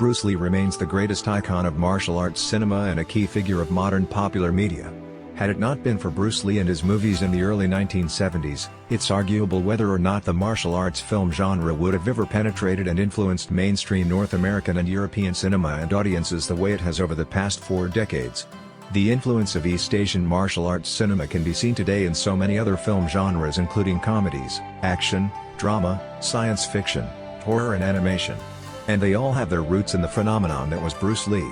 Bruce Lee remains the greatest icon of martial arts cinema and a key figure of modern popular media. Had it not been for Bruce Lee and his movies in the early 1970s, it's arguable whether or not the martial arts film genre would have ever penetrated and influenced mainstream North American and European cinema and audiences the way it has over the past 4 decades. The influence of East Asian martial arts cinema can be seen today in so many other film genres including comedies, action, drama, science fiction, horror and animation. And they all have their roots in the phenomenon that was Bruce Lee.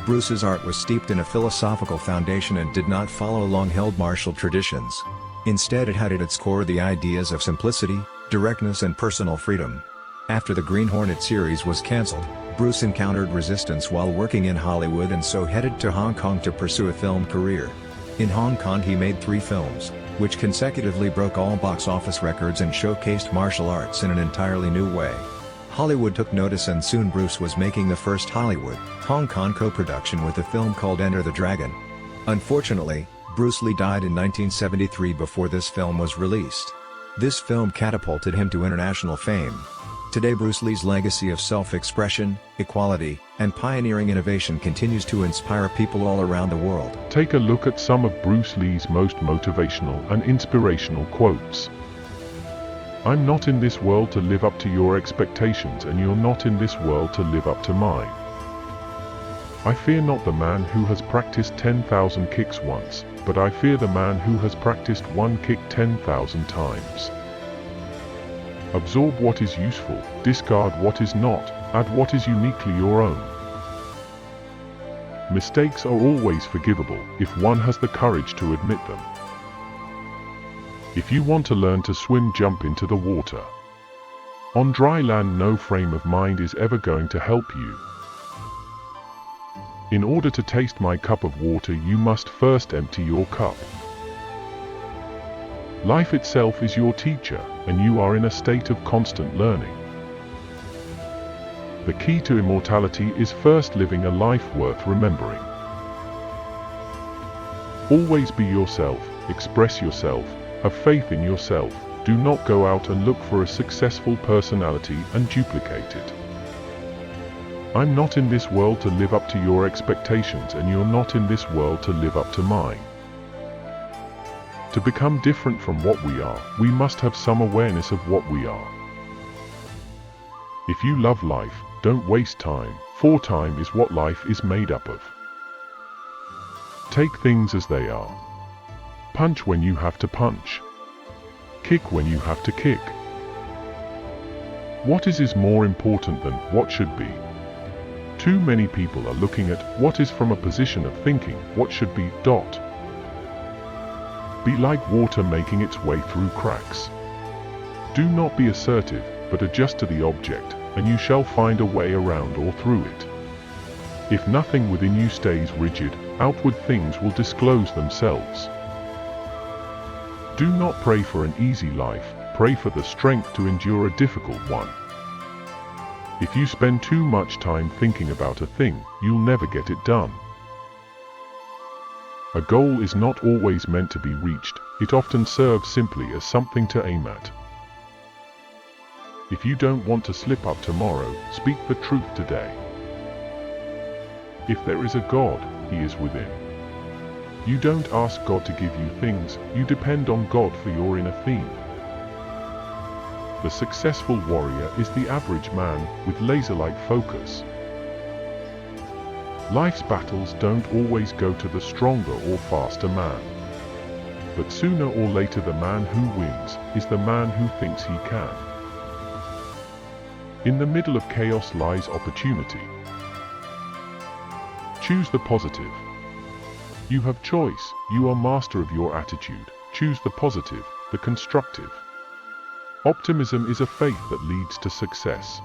Bruce's art was steeped in a philosophical foundation and did not follow long-held martial traditions. Instead, it had at its core the ideas of simplicity, directness and personal freedom. After the Green Hornet series was cancelled, Bruce encountered resistance while working in Hollywood and so headed to Hong Kong to pursue a film career. In Hong Kong he made 3 films, which consecutively broke all box office records and showcased martial arts in an entirely new way. Hollywood took notice and soon Bruce was making the first Hollywood, Hong Kong co-production with a film called Enter the Dragon. Unfortunately, Bruce Lee died in 1973 before this film was released. This film catapulted him to international fame. Today Bruce Lee's legacy of self-expression, equality, and pioneering innovation continues to inspire people all around the world. Take a look at some of Bruce Lee's most motivational and inspirational quotes. "I'm not in this world to live up to your expectations, and you're not in this world to live up to mine. I fear not the man who has practiced 10,000 kicks once, but I fear the man who has practiced one kick 10,000 times. Absorb what is useful, discard what is not, add what is uniquely your own. Mistakes are always forgivable, if one has the courage to admit them. If you want to learn to swim, jump into the water. On dry land no frame of mind is ever going to help you. In order to taste my cup of water you must first empty your cup. Life itself is your teacher, and you are in a state of constant learning. The key to immortality is first living a life worth remembering. Always be yourself, express yourself, have faith in yourself, do not go out and look for a successful personality and duplicate it. I'm not in this world to live up to your expectations, and you're not in this world to live up to mine. To become different from what we are, we must have some awareness of what we are. If you love life, don't waste time, for time is what life is made up of. Take things as they are. Punch when you have to punch. Kick when you have to kick. What is more important than what should be. Too many people are looking at what is from a position of thinking what should be. Be like water making its way through cracks. Do not be assertive, but adjust to the object, and you shall find a way around or through it. If nothing within you stays rigid, outward things will disclose themselves. Do not pray for an easy life, pray for the strength to endure a difficult one. If you spend too much time thinking about a thing, you'll never get it done. A goal is not always meant to be reached, it often serves simply as something to aim at. If you don't want to slip up tomorrow, speak the truth today. If there is a God, He is within. You don't ask God to give you things, you depend on God for your inner theme. The successful warrior is the average man with laser-like focus. Life's battles don't always go to the stronger or faster man. But sooner or later the man who wins is the man who thinks he can. In the middle of chaos lies opportunity. Choose the positive. You have choice, you are master of your attitude. Choose the positive, the constructive. Optimism is a faith that leads to success.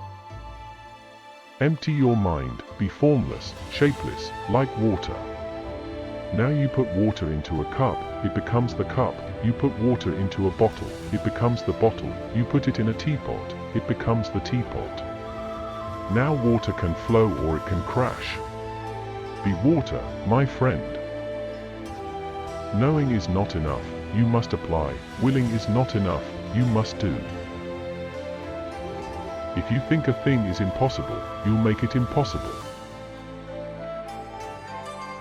Empty your mind, be formless, shapeless, like water. Now you put water into a cup, it becomes the cup. You put water into a bottle, it becomes the bottle. You put it in a teapot, it becomes the teapot. Now water can flow or it can crash. Be water, my friend. Knowing is not enough, you must apply. Willing is not enough, you must do. If you think a thing is impossible, you'll make it impossible.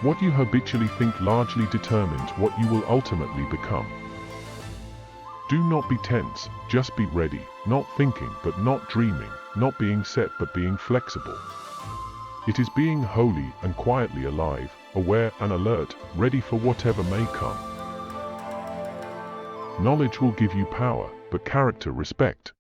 What you habitually think largely determines what you will ultimately become. Do not be tense, just be ready, not thinking but not dreaming, not being set but being flexible. It is being wholly and quietly alive, aware and alert, ready for whatever may come. Knowledge will give you power, but character respect.